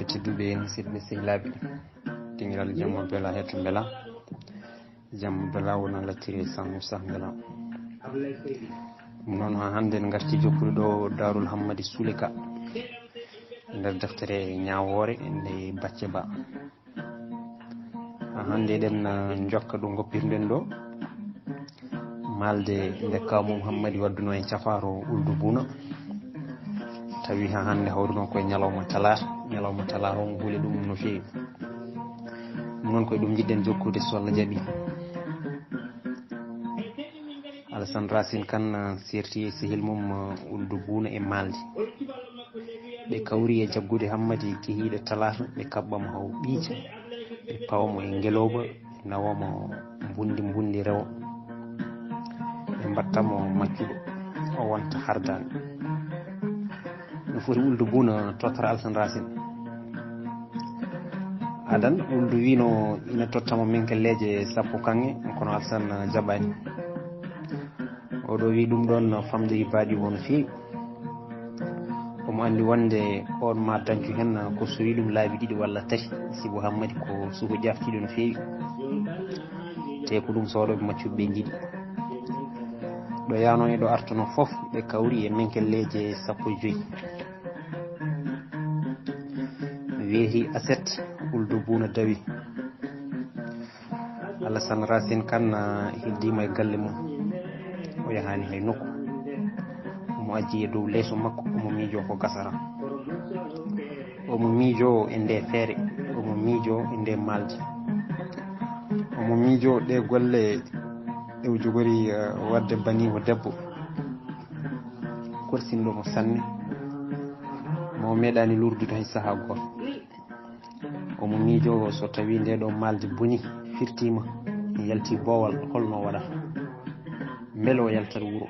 bandiraɓe tedduɓe musidɓe sehilaɓe dingiral jamma bela hetto bela jamma bela wona lacciri sanu sah bela ɗum noon ha hande en garti jokkude ɗo Darul Hammadi Souleka nder deftere ñawore nde Bacce Ba. ha hande eɗen jokka ɗo goppirɗen ɗo malde nde kaw Mouhammadi wadduno en cafaro Uldu Buna, tawi ha hande hawruno koye ñalawma talata on guule ɗum no fewi. ɗum noon koye ɗum jiɗɗen jokkude so Allah jaaɓi. Alassane Racine Kane serti e sehil mum Uldu Buna e malde, ɓe kawri e jaggude Hammadi kehiɗo talata, ɓe kaɓɓamo haw ɓiica, ɓe pawamo e ngeloba, ɓe nawamo bundi rewo, ɓe mbattamo maccuɗo o wonta hardani. no foti Uldu Buna tottara Alassane Racine. adan Uldu wino ina tottamo menkelleje sappo kanŋe, kono Alassane jaɓani. oɗo wi ɗum ɗon famde baɗi won fewi, omo andi wonde on ma dañcu hen ko sowi ɗum laabi ɗiɗi walla tati, sibo Hammadi ko suko jaftiɗo no fewi, te ko ɗum sohloɓe maccuɓe jiiɗi. ɗo yano e ɗo artono foof ɓe kawri e menkelleje sappo e joyyi. weeti aset Uldu Buna dawi. Alassane Racine Kane heddima e galle mum, o yahani hay nokku, omo aji e dow leeso makko, omo miijo ko gasara, omo miijo e nde feere, omo miijo e nde malde, omo miijo ɗe golle ɗe jogori wadde baniwo debbo korsinɗomo sanne, mo meeɗani lurdude hay saaha goto. omo miijo so tawi nde ɗo malde boni firtima, yalti boowal, holno waɗata, beele o yaltat wuuro,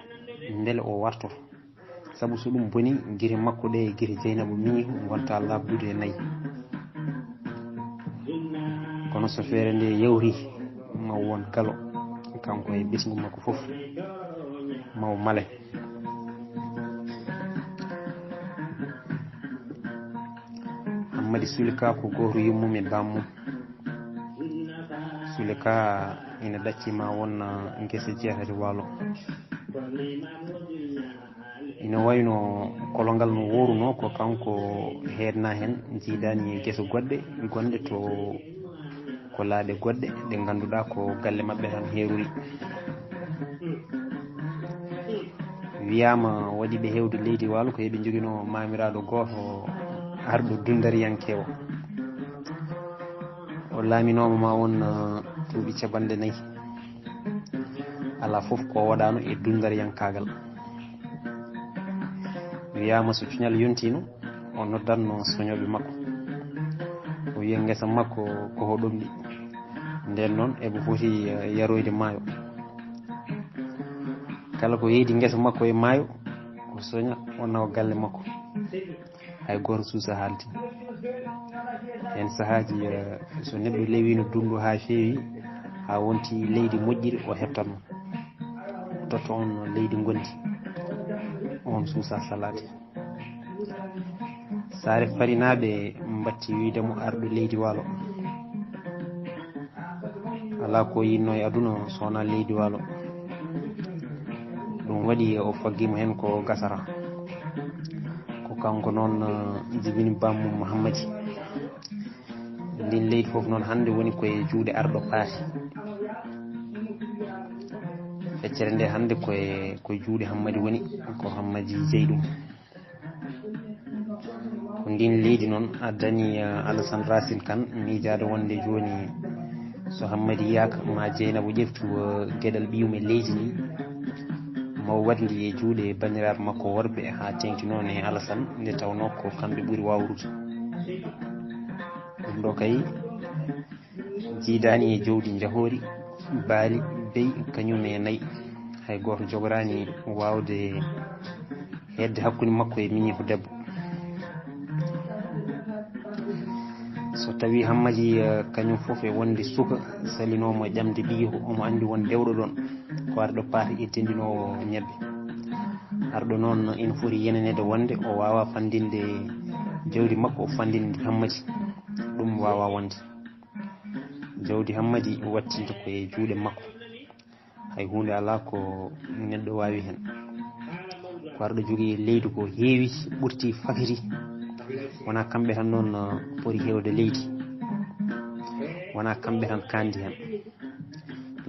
beele o wartoto, saabu so ɗum boni guiri makko ɗe e guiri Dieynaba mi gonta labdude e nayyi. kono so feere nde yawri maw won galo, kanko e ɓesgu makko foof maw male. Hammadi Souleka ko goto yummum e bammum. Souleka ina ɗaccima wonna guese jeetati waalo, ina wayno kolongal no woruno ko kanko heedna hen jiidani e guese gonɗe to ko laaɗe goɗɗe ɗe ganduɗa ko galle mabɓe tan heeruri. wiyama waɗiɓe hewde leydi waalo ko heeɓe joguino mamiraɗo goto arɗo dundariyankewo, o laaminoma ma won duuɓi capanɗe 4, ala foof ko waɗano e dundariyankagal. wiyama so cuñal yontino o noddanno soñoɓe makko, o wiya guesa makko ko hoɗomɗi, nden noon eɓe foti yaroyde maayo. kala ko yeydi guesa makko e maayo o soña o nawa galle makko, hay goto suusa haalti. hen saahaji so neɗɗo lewino dundu ha fewi, ha wonti leydi moƴƴiri, o heptatno o totta on leydi gondi, on suusa salade. Saare Farinaɓe batti widemo arɗo leydi waalo, ala ko yinno e aduna sowona leydi waalo. ɗum waɗi o faggima hen ko gasara, ko kanko noon jibini bammum Hammadi. ndin leydi foof noon hande woni koye juuɗe arɗo paati, feccere nde hande koye juuɗe Hammadi woni, ko Hammadi jeeyi ɗum. ko ndin leydi noon addani Alassane Racine Kane miijade wonde joni so Hammadi yiyaka ma Dieynaba ƴeftu gueɗal ɓiyum e leydi ndi, maw waddi e juuɗe bandiraɓe makko worɓe ha tengti noon e Alassane, nde tawno ko kamɓe ɓuuri wawrude. ɗum ɗo kay jiidani e jawdi jahori, baali, beyi, kañum e nayyi, hay goto jogorani wawde hedde hakkude makko e miñiko debbo. so tawi Hammadi kañum foof e wonde suka salinomo ƴamde ɓiiko, omo andi won dewɗo ɗon ko arɗo paati e tendinowo ñebbe. arɗo noon ina foti yenanede wonde o wawa fandinde jawdi makko o fandini hammadi ɗum wawa wonde jawdi hammadi wattinte koye juuɗe makko hay hunde ala ko neɗɗo wawi hen ko arɗo jogui leydi ko heewi ɓurti fakiri wona kamɓe tan noon poti hewde leydi wona kamɓe tan kandi hen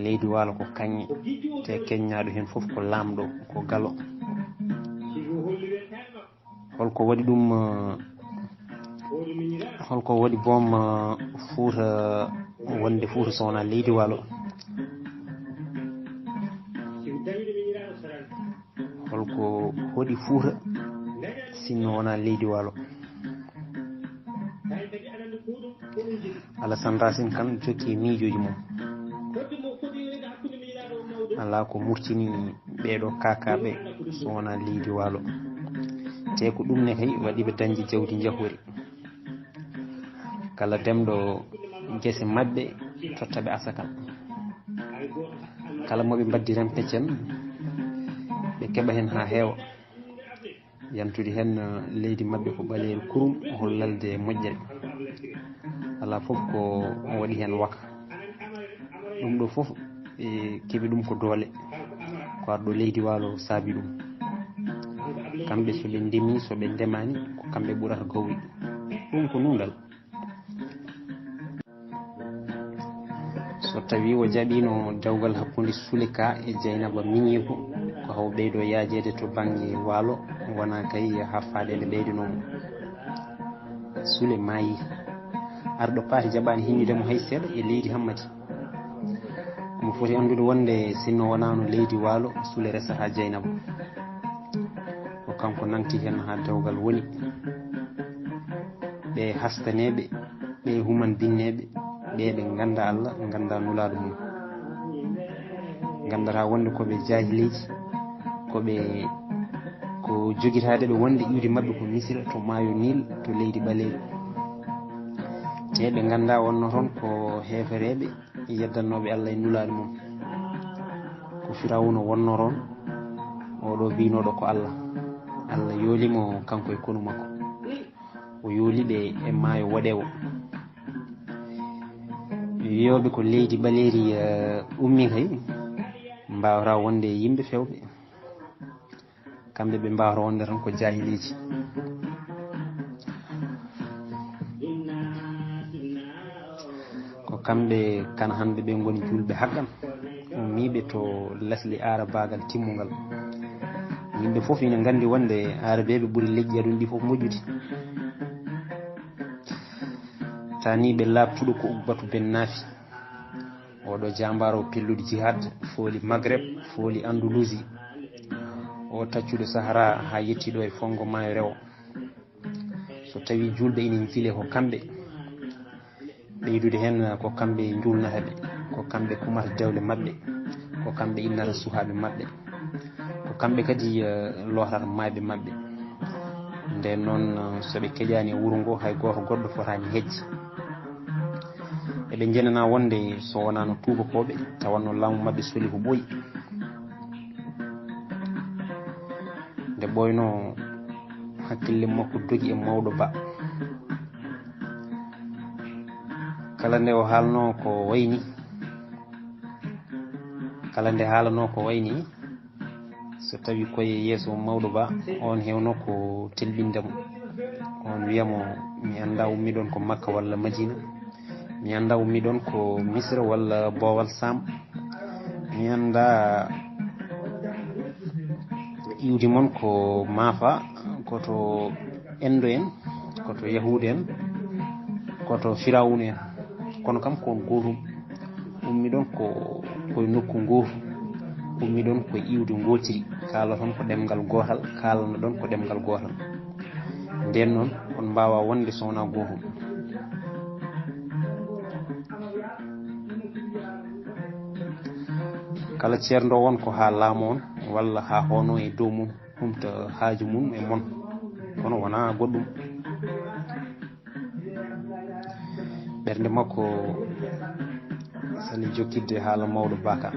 leydi waalo ko kaŋŋe te keññaɗo hen foof ko lamɗo ko galo holko waɗi ɗum holko waɗi boom Fouta wonde Fouta so wona leydi waalo holko waɗi Fouta sinno wona leydi waalo Alassane Racine Kane jokki miijoji mum ala ko murtini ɓeɗo kakaɓe so wona leydi waalo te ko ɗum ne kay waɗiɓe dañde jawdi jahori kala demɗo guese mabɓe tottaɓe asakal kala moɓe mbaddiran peccen ɓe keɓa hen ha heewa yantude hen leydi mabɓe ko ɓaleeri kurum hollalde moƴƴere ala foof ko waɗi hen waka ɗum ɗo foof e keeɓi ɗum ko doole ko arɗo leydi waalo saabi ɗum kamɓe soɓe ndemi soɓe ndemani ko kamɓe ɓurata gawri ɗum ko nungal so tawi o jaɓino dawgal hakkude Souleyka e Dieynaba Migniko ko haw ɓeydo yaajede to banggue waalo wona kay ha faaɗede ɓeydanomo Souley maayi arɗo paati jaɓani hiññudemo hay seeɗa e leydi hammadi omo foti andude wonde sinno wonano leydi waalo Souley resata Dieynaba o kanko nanti hen ha dawgal woni ɓe hastaneɓe ɓe human binneɓe ɓe ganda Allah ganda nulaɗo mum gandata wonde koɓe jahiliji koɓe ko joguitade ɓe wonde iwde mabɓe ko Missira to maayo Nil to leydi ɓaleeri te ɓe ganda wonno toon ko hefereɓe yeddannoɓe Allah e nulaɗo mum ko Firawna wonno toon oɗo binoɗo ko Allah Allah yoolimo kanko e konu makko o yooliɓe e maayo woɗewo wiyoɓe ko leydi ɓaleeri ummi kay mbawata wonde yimɓe fewɓe kamɓe ɓe mbawata wonde tan ko jahiliji ko kamɓe kana hande ɓe goni julɓe haqqan ummiɓe to lasli ara bagal timmugal yimɓe foof ina gandi wonde arabeɓe ɓuuri leƴƴi aɗum ɗi foof moƴƴude taniɓe labtuɗo ko Ubbatu Ben Nafi oɗo jambaro o pellude jihad fooli Maghreb fooli Andalousie o taccuɗo Sahara ha yettiɗo e fongo maayo rewo so tawi julɓe ina jile ko kamɓe ɓeydude hen ko kamɓe julnata ɓe ko kamɓe kumata dewle mabɓe ko kamɓe innata suhaɓe mabɓe ko kamɓe kadi lotata mayɓe mabɓe nden noon soɓe keƴani e wuuro ngo hay goto goɗɗo fotani hejji eɓe jenana wonde so wonano tubakoɓe tawanno laamu mabɓe sooli ko ɓooyi nde ɓoyno hakkille makko dogi e mawɗo ba kala nde o haalno ko wayni kala nde haalano ko wayni so tawi koye yeeso mawɗo ba on hewno ko telɓindemo on wiyamo mi anda ummiɗon ko Makka walla Madina mi anda ummiɗon ko Misra walla Bowal Sam mi anda iwdi moon ko Maafa koto Endo en koto Yahude en koto Firawna en kono kam ko gotum ummiɗon koye nokku gotu ummiɗon ko iwde gotiri kaala toon ko ɗemgal gotal kalano ɗon ko ɗemgal gotal nden noon on mbawa wonde so wona gotum kala ceerdo won ko ha laamu on walla ha hono e dow mum humta haaju mum e mon kono wona goɗɗum ɓernde makko sali jokkidde haala mawɗo baka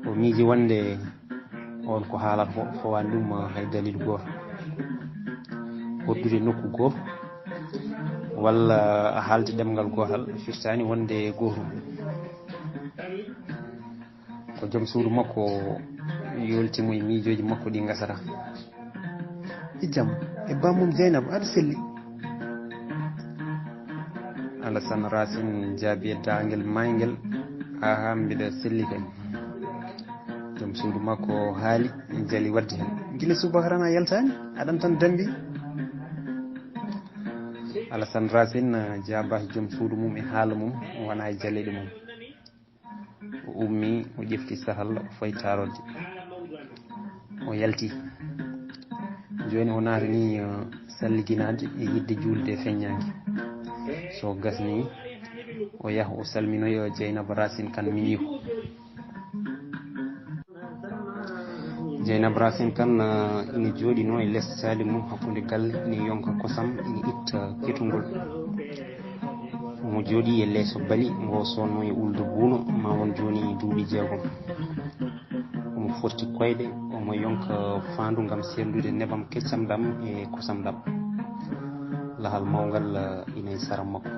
o miiji wonde on ko haalata fo fowani ɗum hay dalil goto hoddude nokku goto walla haalde ɗemgal gotal firtani wonde gotum ko joom suudu makko yoltimo e miijoji makko ɗi gasata e jaam e bammum Dieynaba aɗa selli Alassane Racine jaabi e dangel mayguel aha mbiɗa selli kay joom suudu makko haali jaali wadde hen guila subaka tan a yaltani aɗan tan dambi Alassane Racine jaabaki joom suudu mum e haala mum wona e jaleɗe mum o ummi o ƴefti sahal o fayi tarode o yalti joni o naatani salliginade e yidde julde e feññangue so gasni o yaha o salminoyo Dieynaba Racine Kane mimiko Dieynaba Racine Kane ina jooɗino e less sali mum hakkude galle ina yonka kosam ina itta ketugol omo jooɗi e leeso bali ngo sonno e ulde buuno ma won joni duuɓi jeegom omo forti koyɗe omo yonka fandu gam sellude nebam keccam ɗam e kosam ɗam lahal mawgal ina e sara makko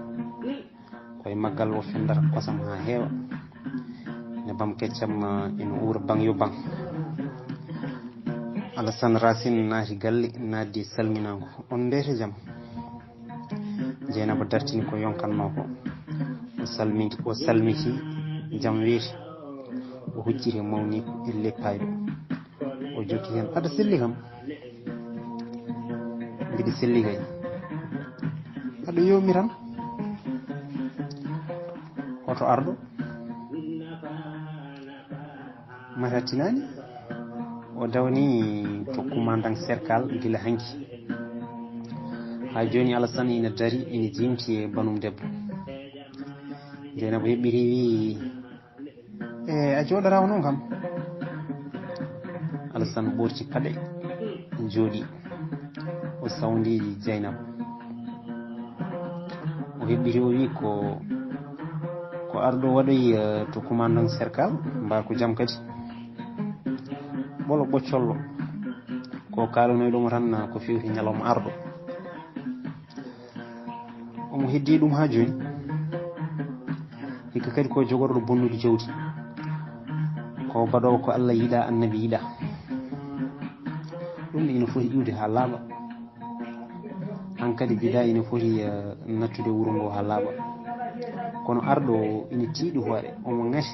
koye maggal o fendata kosam ha heewa nebam keccam ina uura bang yo bang Alassane Racine naati galle naddi salminago on ndete jaam Dieynaba dartini ko yonkanno ko o salmiti jaam weeti o hucciti mawni e leppayɗo o jokki hen aɗa selli kam mbiɗa selli kay aɗa yomi tan oto arɗo matattinani o dawni to commandant cercal guila hanki ha joni Alassane ina dari ina jimti e banum debbo Dieynaba heɓɓiri wi a jooɗata noon kam Alassane ɓorti paɗe jooɗi o sawdi Dieynaba o heɓɓiri o wi ko arɗo waɗoy to commandant cercal mba ko jaam kadi ɓolo ɓoccollo ko kalanoyɗomo tan ko fewti ñalawma arɗo omo heddi ɗum ha joni hikka kadi ko jogorɗo bonnude jawdi ko baɗowo ko Allah yiiɗa annabi yiiɗa ɗum ne ina foti iwde ha laaɓa hankkadi bida ina foti nattude wuuro ngo ha laaɓa kono arɗo ina tiiɗi hoore omo ngati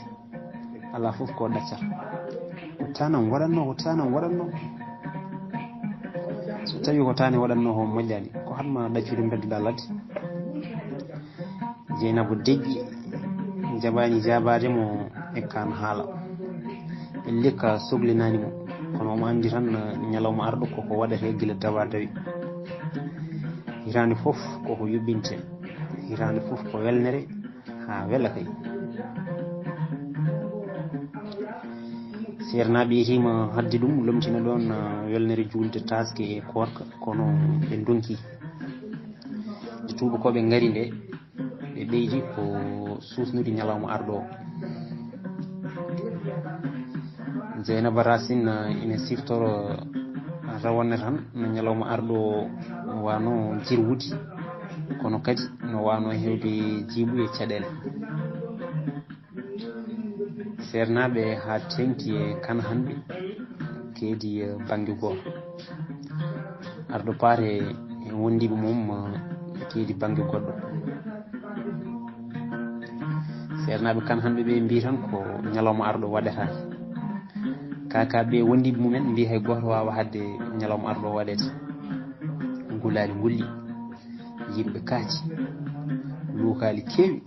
ala foof ko ɗaccata o tanam waɗanno ko tanam waɗanno so tawi ko tani waɗanno ko moƴƴani ko hatma ɗaccude beddoɗa ladde Dieynaba deƴƴi jaɓani jabademo e kan haala e likka sohlinanimo kono omo andi tan ñalawma arɗo koko waɗete guila dawa dawi hitande foof koko yuɓɓinte hitande foof ko welnere ha wela kay seernaɓe yetima haddi ɗum lomtina ɗon welnere julde taske e korka kono ɓe donki nde tubakoɓe gaari nde ɓe ɓeydi ko susnude ñalawma arɗo o Dieynaba Racine ina siftoro rawane tan no ñalawma arɗo o wano jirwudi kono kadi no wano hewde jiiɓu e caɗele seernaɓe ha tengti e Kane hanɓe keedi banggue goto arɗo paate e wondiɓe mum keedi banggue goɗɗo seernaɓe Kane hanɓe ɓe mbi tan ko ñalawma arɗo waɗetake kakaɓe wondiɓe mumen mbi hay goto wawa hadde ñalawma arɗo waɗede gulali gulli yimɓe kaaci luukali keewi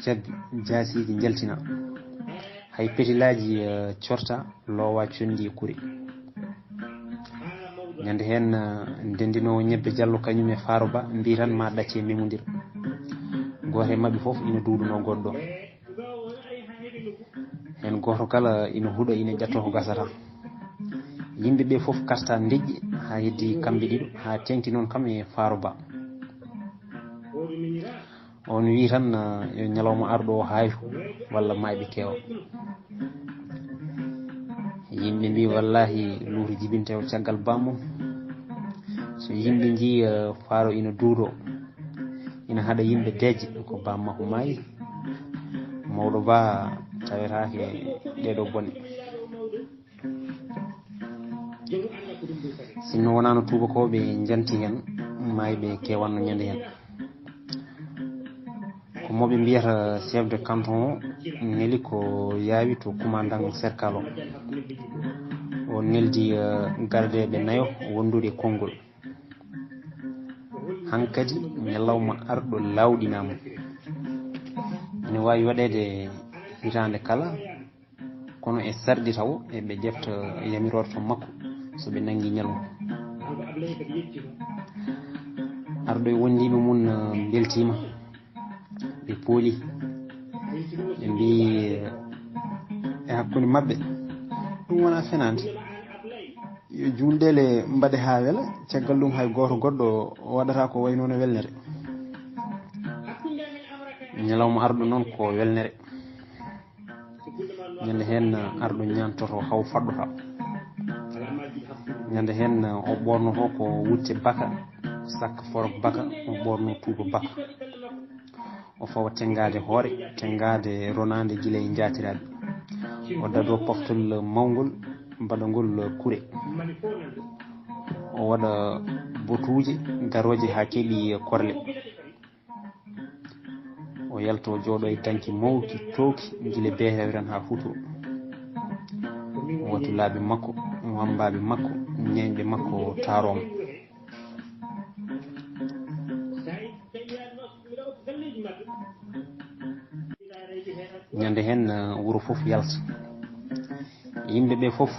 jabbi jasiji jaltina hay petilaji corta lowa condi e kuure ñande hen ndendinowo ñebbe Diallo kañum e Faro Ba mbi tan ma ɗacce memodira goto e mabɓe foof ina duuɗuno goɗɗo hen goto kala ina huuɗo ina ƴetto ko gasata yimɓeɓe foof karta deƴƴi ha heddi kamɓe ɗiɗo ha tengti noon kam e Faro Ba on wi tan yo ñalawma arɗo o haayu walla mayɓe keewa yimɓe mbi wallahi luuto jibinte o caggal bammum so yimɓe jii Faro ina duuɗo ina haɗa yimɓe deeje ko bammakko maayi mawɗo ba tawetake ɗeɗo bone sinno wonano tubakoɓe janti hen mayɓe kewanno ñande hen ko moɓe mbiyata chef de canton o neli ko yaawi to commandant cercal o neldi gardeɓe nayo wondude konngol hankkadi ñalawma arɗo lawɗinama ene wawi waɗede hitande kala kono e sarɗi taw eɓe ƴefta yamirore to makko soɓe nangui ñalngu arɗo e wondiɓe mum beltima ɓe pooli ɓe mbi e hakkude mabɓe ɗum wona fenade yo julɗele mbaɗe ha weela caggal ɗum hay goto goɗɗo waɗata ko way noon e welnere ñalawma arɗo noon ko welnere ñande hen arɗo ñantoto haw faɗɗota ñande hen o ɓornoto ko wutte baka sakka forok baka o ɓorno tuuba baka o fawa tengade hoore tengade ronade guila e jatiraɓe o dado poftol mawgol mbaɗagol kuure o waɗa botuje garoje ha keeɓi korle o yalto jooɗo e danki mawki tooki guila beetewe tan ha fuuto watu laaɓe makko wambaɓe makko ñeñɓe makko taaroma ñande hen wuuro foof yalta yimɓeɓe foof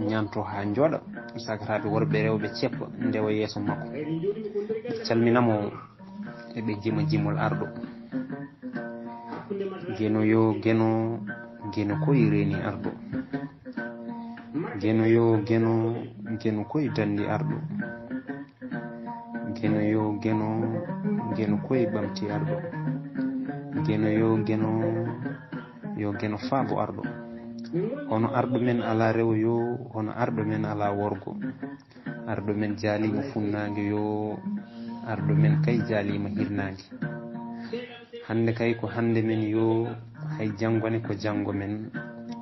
ñanto ha jooɗa sakataɓe worɓe rewɓe ceppa ndewa yeeso makko ɓe calminamo eɓe jima jimol arɗo geno yo geno koye reeni arɗo geno yo geno koye dandi arɗo geno yo geno koye ɓamti arɗo geno yo geno faabo arɗo hono arɗo men ala rewo yo hono arɗo men ala worgo arɗo men jaalima funnague yo arɗo men kay jaalima hirnague hande kay ko hande men yo hay janggone ko janggo men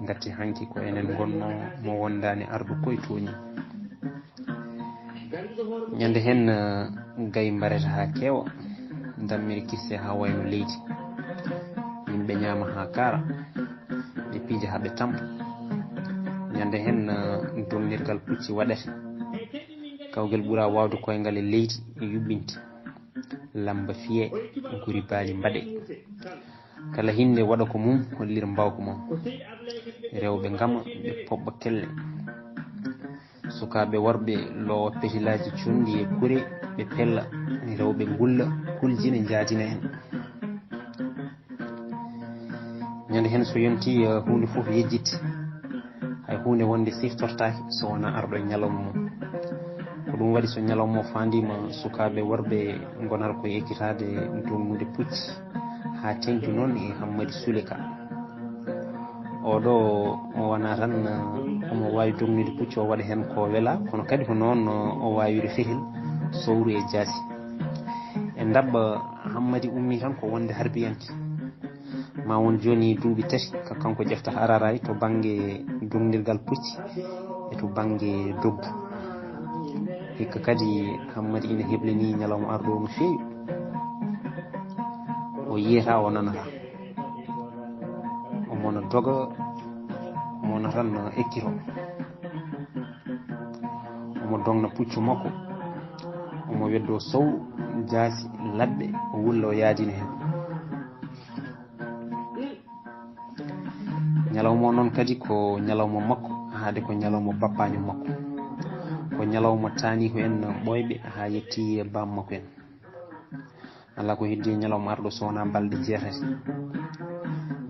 gatti hanki ko enen gonno mo wondani arɗo koye toñi ñande hen gay mbareta ha keewa dammiri kisse ha wayno leydi yimɓe ñama ha kaara ɓe piija haɓe tampa ñande hen dongnirgal pucci waɗete kawgel ɓuura wawde koyngal e leydi yuɓɓinti lamba fiye guri baali mbaɗe kala hinde waɗa ko mum hollira mbawko mum rewɓe gama ɓe poɓɓa kelle sukaɓe worɓe lowa petilaji condi e kuure ɓe pella rewɓe gulla kuljine jaadina hen ñande hen so yonti hunde foof yejjitte hay hunde wonde siftortaki so wona arɗo e ñalawma mum ko ɗum waɗi so ñalawma o fandima sukaɓe worɓe gonata koye ekkitade dognude pucci ha tengti noon e Hammady Soule Ka oɗo wona tan omo wawi dognude pucci o waɗa hen ko weela kono kadi ko noon o wawide fetel sowru e jaasi e dabba Hammady ummi tan ko wonde harbiyanke ma won joni duuɓi tati ko kanko ƴeftata araray to banggue dongnirgal pucci e to banggue doggu hikka kadi Hammady ina heblini ñalawma arɗo no fewi o yiyata o nanata omona doga omona tan ekkito omo dongna puccu makko omo weddo sow jaasi labɓe o wulla o yaadina hen ñalawma noon kadi ko ñalawma makko haade ko ñalawma bappaño makko ko ñalawma taani ko en ɓoyɓe ha yetti bammakko en ala ko heddi ñalawma arɗo so wona balɗe jeetati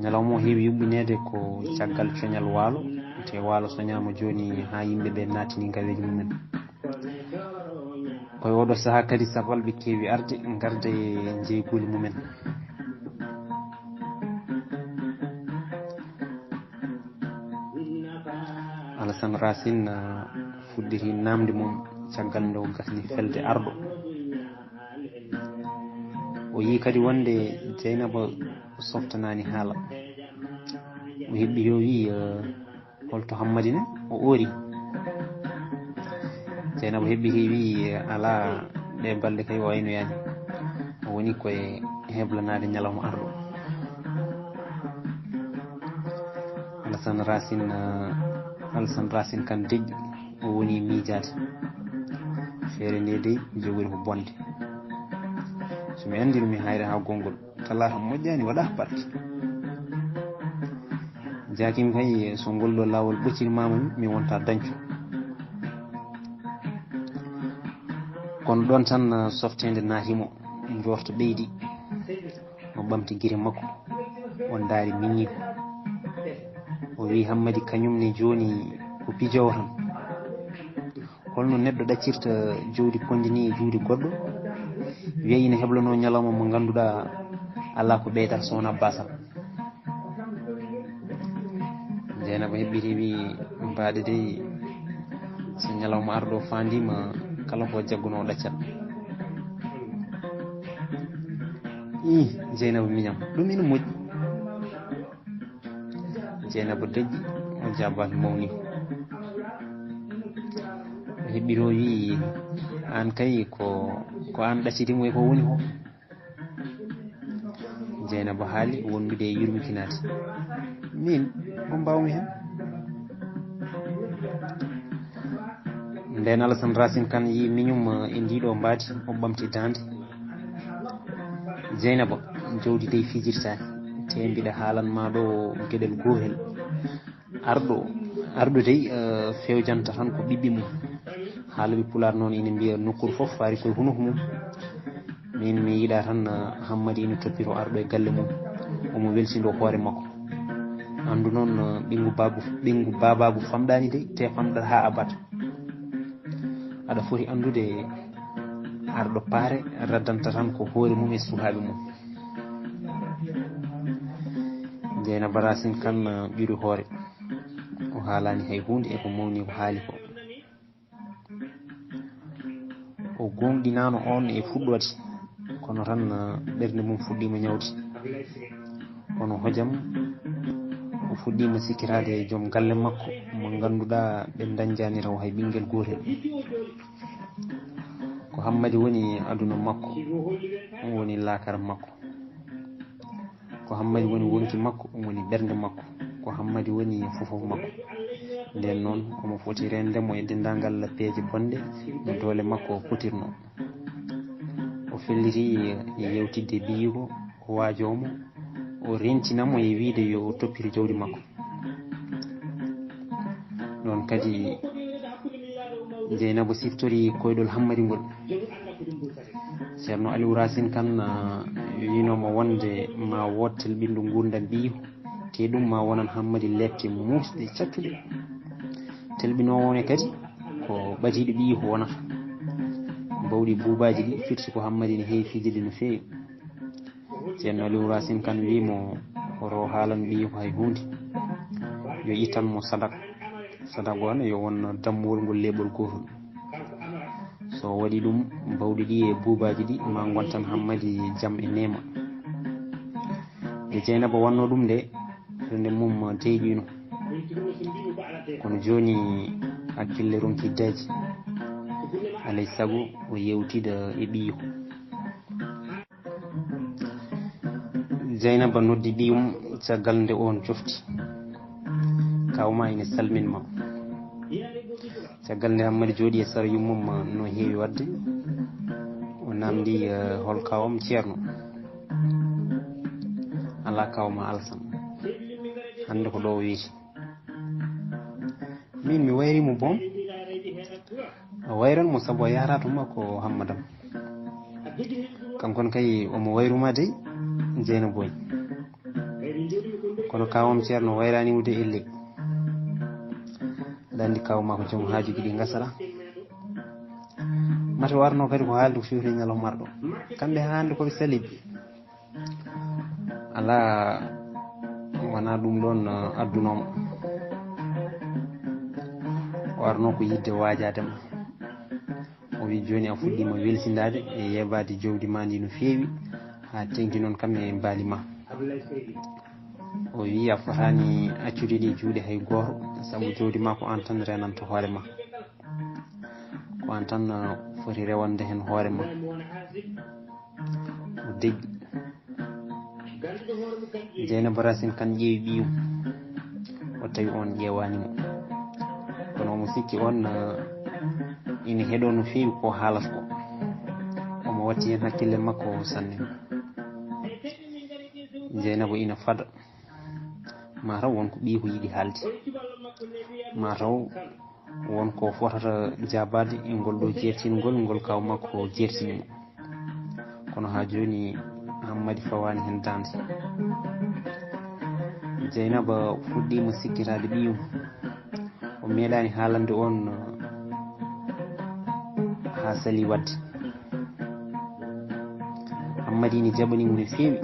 ñalawma o heewi yuɓɓinede ko caggal coñal waalo te waalo soñama joni ha yimɓeɓe natini gaweji mumen koye oɗo saaha kadi sabalɓe keewi arde garda e jeyguli mumen Alassane Racine fuɗɗiti namde mum caggal nde o gasni felde arɗo o yi kadi wonde Dieynaba softanani haala o heɓɓi yo wi holto Hammadi ne o oori Dieynaba heɓɓi wi ala ɗe balɗe kay o waynoyani o woni koye heblanade ñalawma arɗo Alassane Racine Kane deƴƴi o woni miijade feere nde dey jogori ko bonde somi andirumi hayre ha gongol talata moƴƴani waɗa batte jakimi kay so ngol ɗo lawol ɓoccirmama mi wonta dañco kono ɗon tan softede naatimo jorto ɓeydi o ɓamti guire makko o daari miñiko o wi Hammadi kañumne joni ko pijowo tan holno neɗɗo ɗaccirta jawdi pondini e juuɗe goɗɗo wiya ina heblano ñalawma mo ganduɗa ala ko ɓeydata sowona basal Dieynaba heɓɓiti wi mbaɗe dey so ñalawma arɗo fandima kala ko jagguno ɗaccat Dieynaba miñam ɗum ina moƴƴi Dieynaba deƴƴi o jabaki mawni o heɓɓito wi an kay ko an ɗaccitimo e ko woni ko Dieynaba haali wondude e yurmikinade min ko mbawmi hen nden Alassane Racine Kane yi miñum e ndiɗo mbadi o ɓamti dande Dieynaba jawdi dey fijirtani te mbiɗa haalanma ɗo gueɗel gotel arɗo dey fewjanta tan ko ɓiɓɓe mum haalaɓe Pulaar noon ina mbiya nokkuru foof faari koye hunuko mum min mi yiiɗa tan Hammadi ina toppito arɗo e galle mum omo welsido hoore makko andu noon ɓingu bababu famɗani de te famɗata ha abada aɗa foti andude arɗo paare raddanta tan ko hoore mum e sukaɓe mum Dieynaba Racine Kane ɓiru hoore o haalani hay hunde eko mawni ko haali ko o gonɗinano on e fuɗɗode kono tan ɓernde mum fuɗɗima ñawde kono hojam o fuɗɗima sikkirade e joom galle makko mo ganduɗa ɓe dañjani raw hay ɓinguel gotel ko Hammadi woni aduna makko woni lakara makko ko Hammadi woni wonki makko woni ɓernde makko ko Hammadi woni fofof makko nden noon omo foti rendemo e dendagal peeje bonde no doole makko potirno o felliti e yewtidde biyiko o waajomo o rentinamo e wiide yo toppito jawdi makko ɗon kadi Dieynaba siftori koyɗol Hammadi ngol ceerno Aliou Racine Kane winoma wonde ma wot telɓinɗo gurdam biyiko te ɗum ma wonan Hammadi lebte musɗe cattuɗe telɓinowone kadi ko ɓadiɗo ɓiyiko wonata bawɗi buubaji ɗi firti ko Hammadi ne heewi fijide no feewi ceerno Aliou Racine Kane wimo oro haalan ɓiyiko hay hunde yo ittanmo sadaka on yo won dammugol ngol leɓol gotol so waɗi ɗum bawɗi ɗi e buubaji ɗi ma gontan Hammadi jaam e nema nde Dieynaba wanno ɗum nde nde mum deyɗino kono joni hakkille ronki daji alay saago o yewtida e ɓiyiko Dieynaba noddi ɓiyum caggal nde on jofti kawma ina salminma caggal nde Hammadi jooɗi e sara yummum no heewi wadde o namdi hol kawam ceerno ala kawma Alassane hande ko ɗo o wiiti min mi wayrimo boom o wayranmo saabu o yahata to makko Hammadam kankon kay omo wayruma dey Dieynaba boy kono kawam ceerno wayranimo de elle aɗa andi kawma ko joom haajuji ɗi gasara mata warno kadi ko haalde ko fewti ñalawma arɗo kamɓe hande koɓe saliɓe ala wona ɗum ɗon addunoma o arno ko yidde wajadema o wi joni a fuɗɗima welsindade e yebade jawdi ma ndi no feewi ha tengti noon kam e mbalima o wi a fotani accude ɗi juuɗe hay goto saabu jawdi ma ko an tan renanta hoore ma ko an tan foti rewande hen hoore ma o deggi Dieynaba Racine Kane ƴeewi ɓiyum o tawi on ƴewanimo kono omo sikki on ina heeɗo no feewi ko haalata ko omo watti hen hakkille makko sanne Dieynaba ina fada mataw wonko ɓii ko yiiɗi haalde mataw wonko fotata jabade e ngol ɗo jertingol ngol kaw makko jertinimo kono ha joni Hammadi fawani hen dande Dieynaba fuɗɗima sikkitade ɓiyum o meeɗani haalande on ha sali wadde Hammadi ni jaɓanimo no feewi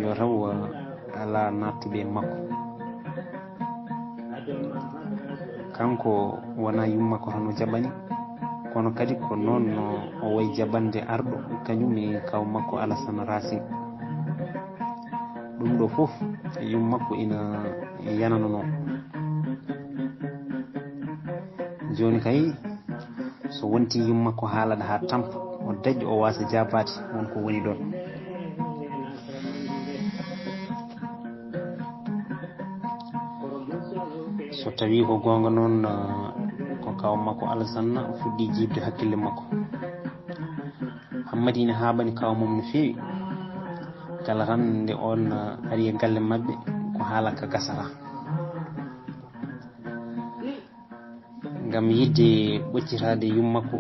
yo taw ala nattuɓe makko kanko wona yummakko tan o jaɓani kono kadi ko noon o way jaɓande arɗo kañum e kaw makko Alassane Racine ɗum ɗo foof yummakko ina yananono joni kay so wonti yummakko haalaɗa ha tampa o daƴƴi o wasa jabade wonko woni ɗon so tawi ko gonga noon ko kaw makko Alassane fuɗɗi jibde hakkille makko Hammadi ne haɓani kaw mum no feewi kala tan nde on ari e galle mabɓe ko haala ka gasata ngam yidde ɓoccitade yummakko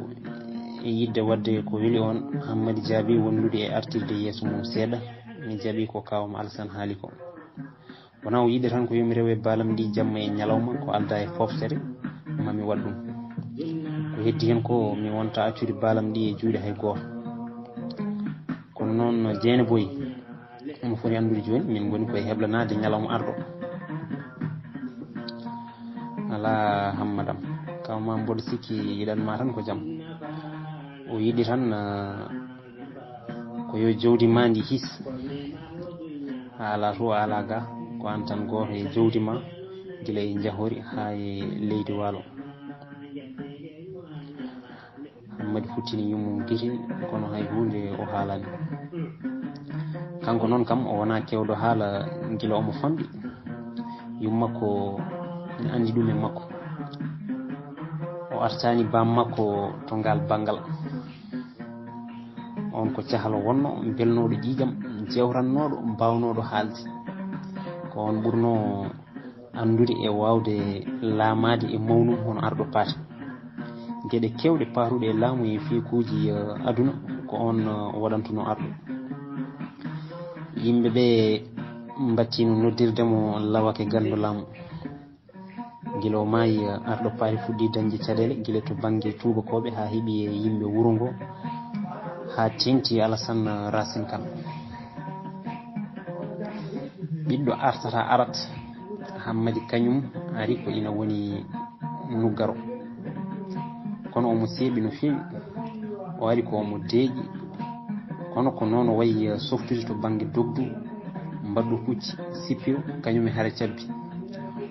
e yidde wadde ko weeli on Hammadi jaabi wonnude e artirde yeeso mum seeɗa mi jaaɓi ko kawam Alassane haali ko wona o yiɗi tan ko yomi rewe balam ndi jamma e ñalawma ko alda e foftere mami waɗ ɗum ko heddi hen ko mi wonta accude balam ndi e juuɗe hay goto kono noon Dieynaba omo foti andude joni min goni koye heblanade ñalawma arɗo ala Hammadam kawma mboɗo sikki yiɗanma tan ko jaam o yiɗi tan ko yo jawdi ma ndi his ha ala to ala ga ko an tan goto e jawdi ma guila e jahori ha e leydi waalo Hammadi futtini yummum guiti kono hay hunde o haalani kanko noon kam o wona kewɗo haala guila omo famɗi yummakko ne andi ɗum e makko o artani bam makko to ngal banggal on ko cahalo wonno belnoɗo ƴiƴam jewrannoɗo mbawnoɗo haalde ko on ɓurno andude e wawde laamade e mawnum hono arɗo paata gueɗe kewɗe patuɗe e laamu e fiikuji aduna ko on waɗantuno arɗo yimɓeɓe battino noddirdemo lawake gando laamu guila o maayi arɗo paati fuɗɗi dañde caɗele guila to banggue tubakoɓe ha heeɓi e yimɓe wuuro ngo ha tengti Alassane Racine Kane ɓiɗɗo artata arat Hammadi kañum ari ko ina woni nuggaro kono omo seeɓi no feewi o ari ko omo deeƴi kono ko noon o wayi softude to banggue dogdu mbaddu pucci sippiro kañum e haara cabbi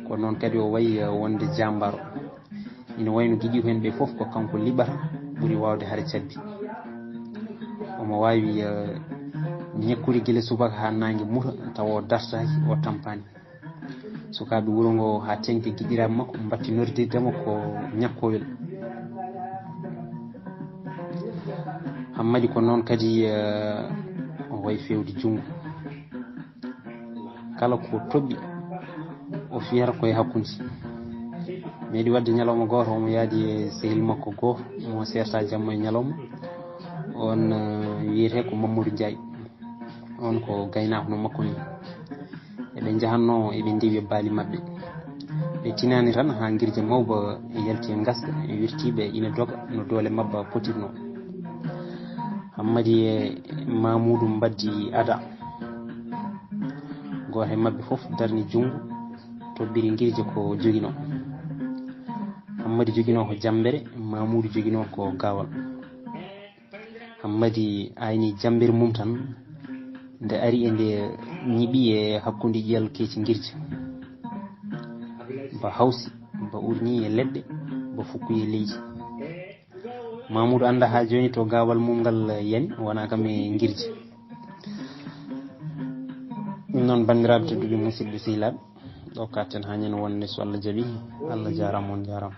ko noon kadi o wayi wonde jambaro ina wayno giɗi hen ɓe foof ko kanko liɓata ɓuuri wawde haara cabbi omo wawi ñekkude guila subaka ha nangue muta tawa o dartaki o tampani sukaɓe wuuro ngo ha tengti guiɗiraɓe makko mbatti nordirdemo ko ñakkowel Hammadi ko noon kadi o wayi fewde junggo kala ko toɓɓi o fiyata koye hakkude meeɗi wadde ñalawma goto omo yaadi e sehil makko goto mo serta jamma e ñalawma on wiyete ko Mamadou Ndiaye on ko gaynako no makko ni eɓe jahanno eɓe ndewi e baali mabɓe ɓe tinani tan ha guirja mawba yalti e gaska e wirtiɓe ina doga no doole mabba potirno Hammadi e Mamoudou mbaddi ada goto e mabɓe foof darni junggo toɓɓiri guirja ko joguino Hammadi joguino ko jambere Mamoudou joguino ko gawal hammadi ayni jambir mum tan nde ari e nde ñiɓi e hakkude ƴiyal keeci girji ba hawsi ba urni e leɗɗe ba fukkuyi e leydi Mamoudou anda ha joni to gawal mum ngal yani wona kam e girji ɗum noon bandiraɓe tedduɓe musidɓe sehilaɓe ɗo katten ha ñande wonde so Allah jaaɓi Allah jarama on jarama